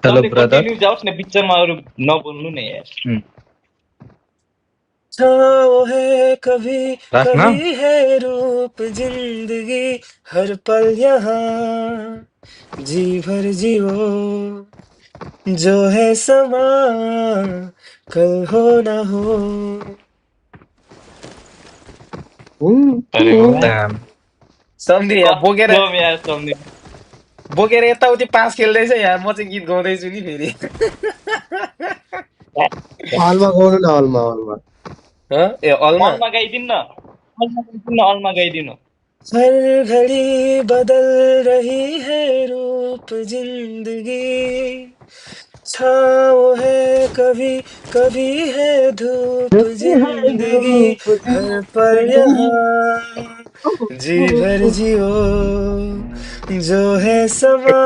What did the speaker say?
Hello तपाईँले brother. Continue जाओस् न, बिचमा अरू नबोल्नु न यार। छाँव है कभी राख न। कभी है रूप जिंदगी हर पल यहाँ जी भर जियो जो है समा कल हो ना हो। अरे वाह, Damn. सम्धि यहाँ कसम यार सम्झिनु। बोकेर यताउति पास खेल्दैछ यार, म चाहिँ गीत गाउँदैछु नि फेरि। हलमा गाउनु न हलमा हँ? ए अलमा अलमा गाइदिनु न, अलमा गाइदिनु न, अलमा गाइदिनु। हर घड़ी बदल रही है रूप जिंदगी छाँव है कभी कभी है धूप जिंदगी हर पल यहाँ जी भर जियो जो है समा